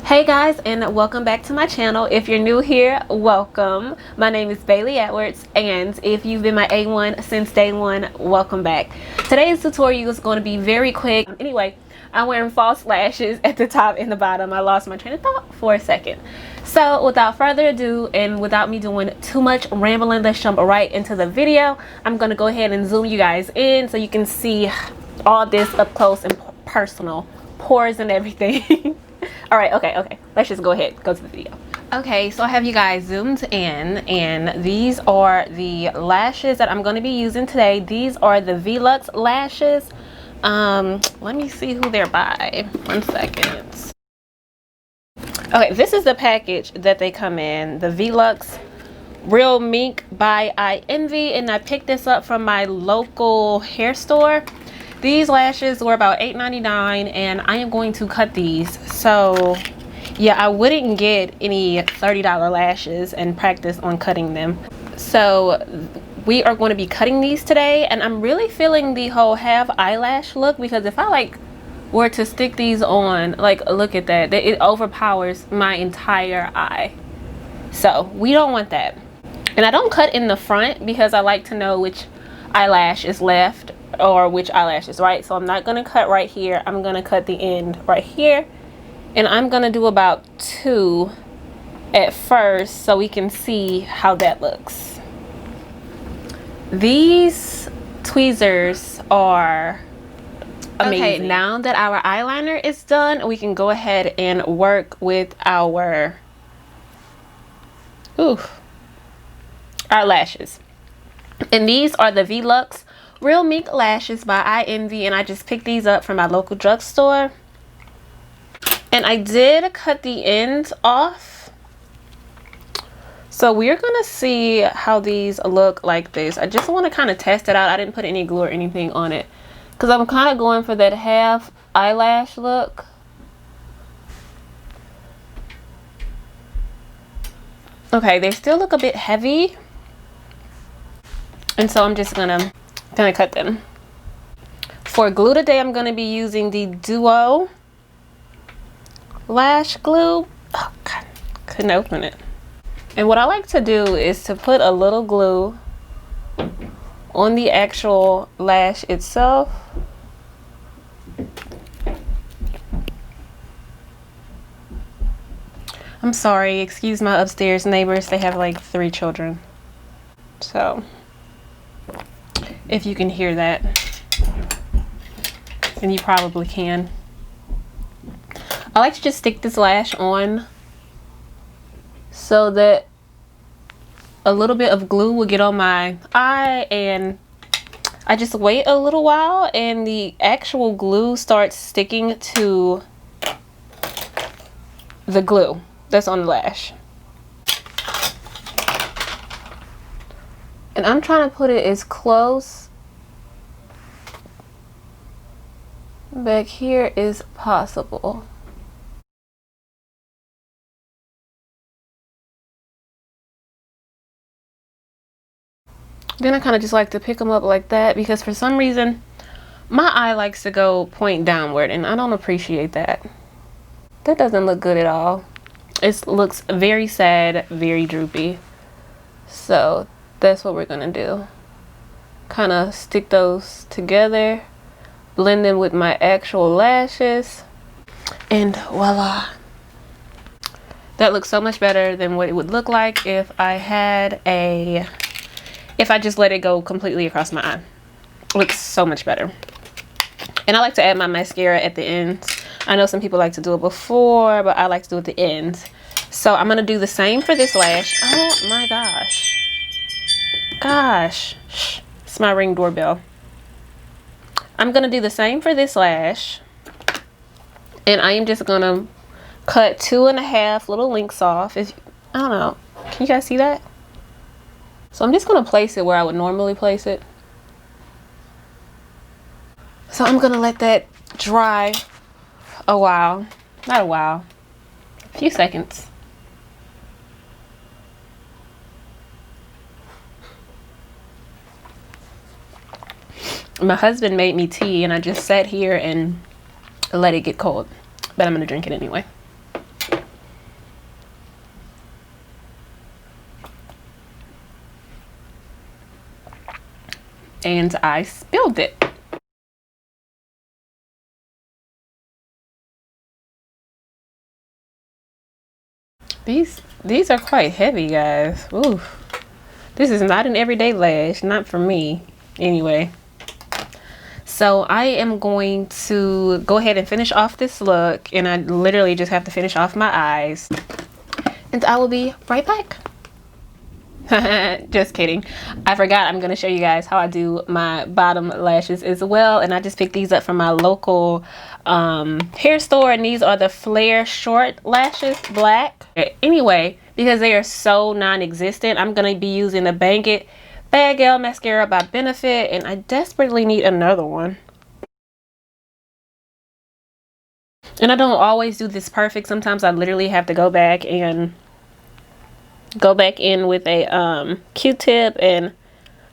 Hey guys, and welcome back to my channel. If you're new here, welcome. My name is Bailey Edwards, and if you've been my A1 since day one, welcome back. Today's tutorial is going to be very quick. Anyway, I'm wearing false lashes at the top and the bottom. I lost my train of thought for a second. So without further ado, and without me doing too much rambling, let's jump right into the video. I'm going to go ahead and zoom you guys in so you can see all this up close and personal, pores and everything. All right, okay, let's just go ahead, go to the video. Okay, so I have you guys zoomed in, and these are the lashes that I'm going to be using today. These are the Luxe lashes. Let me see who they're by. 1 second. Okay, this is the package that they come in, the Luxe Real Mink by Envy, and I picked this up from my local hair store. These lashes were about $8.99, and I am going to cut these. So yeah, I wouldn't get any $30 lashes and practice on cutting them. So we are going to be cutting these today, and I'm really feeling the whole half eyelash look, because if I were to stick these on, look at that, it overpowers my entire eye. So we don't want that. And I don't cut in the front because I like to know which eyelash is left or which eyelash is right. So I'm not going to cut right here. I'm going to cut the end right here, and I'm going to do about 2 at first so we can see how that looks. These tweezers are amazing. Okay, now that our eyeliner is done, we can go ahead and work with our lashes. And these are the Luxe Real Mink lashes by Envy, and I just picked these up from my local drugstore. And I did cut the ends off, so we're gonna see how these look like this. I just want to kind of test it out. I didn't put any glue or anything on it because I'm kind of going for that half eyelash look. Okay, they still look a bit heavy, and so I'm just gonna cut them. For glue today, I'm gonna be using the Duo lash glue. Oh God, couldn't open it. And what I like to do is to put a little glue on the actual lash itself. I'm sorry, excuse my upstairs neighbors. They have 3 children. So if you can hear that, and you probably can. I like to just stick this lash on so that a little bit of glue will get on my eye, and I just wait a little while and the actual glue starts sticking to the glue that's on the lash. And I'm trying to put it as close back here as possible. Then I kind of just like to pick them up like that, because for some reason my eye likes to go point downward, and I don't appreciate that. That doesn't look good at all. It looks very sad, very droopy. So that's what we're gonna do. Kind of stick those together, blend them with my actual lashes, and voila. That looks so much better than what it would look like if I just let it go completely across my eye. It looks so much better. And I like to add my mascara at the ends. I know some people like to do it before, but I like to do it at the ends. So I'm gonna do the same for this lash. Oh my gosh. Shh, it's my Ring doorbell. I'm gonna do the same for this lash, and I am just gonna cut 2.5 little links off. I don't know, can you guys see that? So I'm just gonna place it where I would normally place it. So I'm gonna let that dry a while, not a while, a few seconds. My husband made me tea, and I just sat here and let it get cold, but I'm gonna drink it anyway. and I spilled it. These are quite heavy, guys. Ooh, this is not an everyday lash, not for me anyway. So I am going to go ahead and finish off this look, and I literally just have to finish off my eyes, and I will be right back. Just kidding. I forgot I'm going to show you guys how I do my bottom lashes as well, and I just picked these up from my local hair store, and these are the Flare short lashes, black. Anyway, because they are so non-existent, I'm going to be using the Bad Gal Mascara by Benefit, and I desperately need another one. And I don't always do this perfect. Sometimes I literally have to go back in with a Q-tip and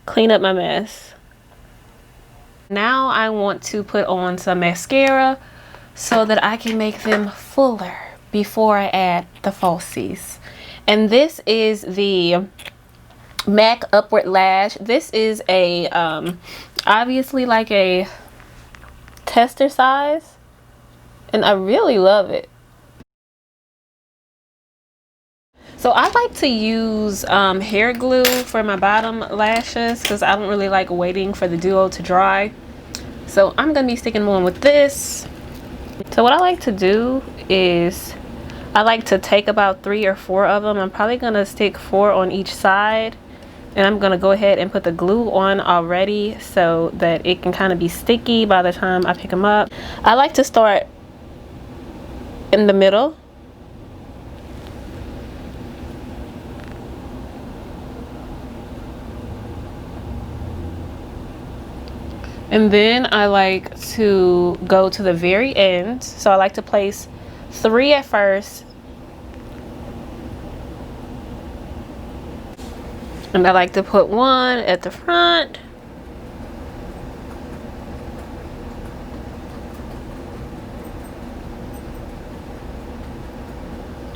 clean up my mess. Now I want to put on some mascara so that I can make them fuller before I add the falsies. And this is the MAC Upward Lash. This is a obviously like a tester size, and I really love it. So I like to use hair glue for my bottom lashes because I don't really like waiting for the duo to dry. So I'm gonna be sticking one with this. So what I like to do is I like to take about 3 or 4 of them. I'm probably gonna stick 4 on each side, and I'm gonna go ahead and put the glue on already so that it can kind of be sticky by the time I pick them up. I like to start in the middle. And then I like to go to the very end. So I like to place 3 at first. And I like to put 1 at the front.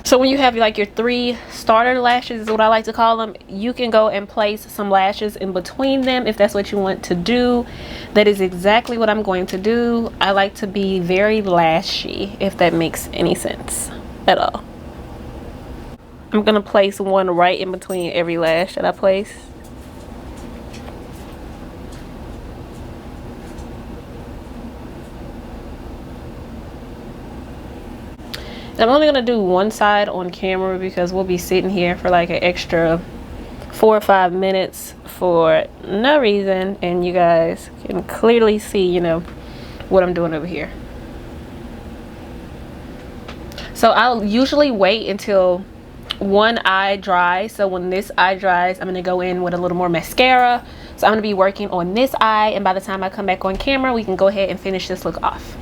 So when you have like your 3 starter lashes, is what I like to call them, you can go and place some lashes in between them if that's what you want to do. That is exactly what I'm going to do. I like to be very lashy, if that makes any sense at all. I'm gonna place 1 right in between every lash that I place. I'm only gonna do 1 side on camera because we'll be sitting here for like an extra 4 or 5 minutes for no reason, and you guys can clearly see, you know, what I'm doing over here. So I'll usually wait until one eye dries. So when this eye dries, I'm gonna go in with a little more mascara. So I'm gonna be working on this eye, and by the time I come back on camera, we can go ahead and finish this look off.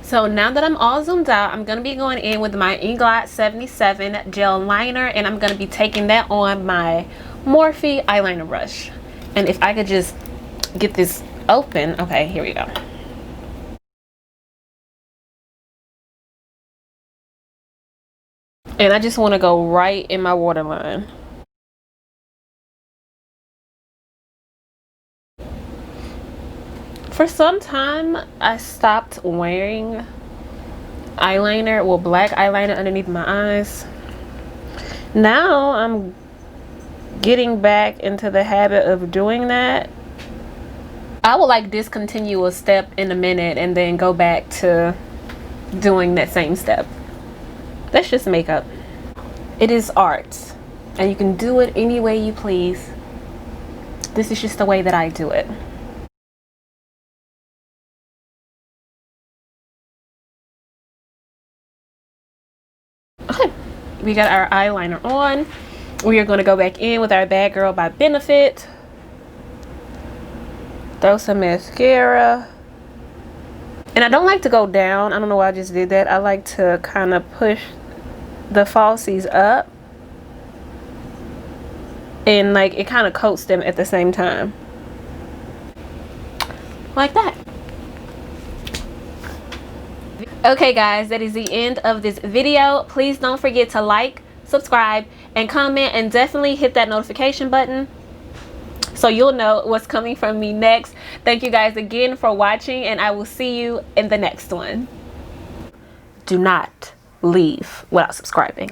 So now that I'm all zoomed out, I'm going to be going in with my Inglot 77 gel liner, and I'm going to be taking that on my Morphe eyeliner brush. And if I could just get this open. Okay, here we go. And I just want to go right in my waterline. For some time, I stopped wearing eyeliner, well, black eyeliner underneath my eyes. Now I'm getting back into the habit of doing that. I will like discontinue a step in a minute and then go back to doing that same step. That's just makeup. It is art, and you can do it any way you please. This is just the way that I do it. Okay, we got our eyeliner on. We are going to go back in with our Bad Girl by Benefit. Throw some mascara. And I don't like to go down. I don't know why I just did that. I like to kind of push the falsies up. And like it kind of coats them at the same time. Like that. Okay guys, that is the end of this video. Please don't forget to like, subscribe, and comment, and definitely hit that notification button so you'll know what's coming from me next. Thank you guys again for watching, and I will see you in the next one. Do not leave without subscribing.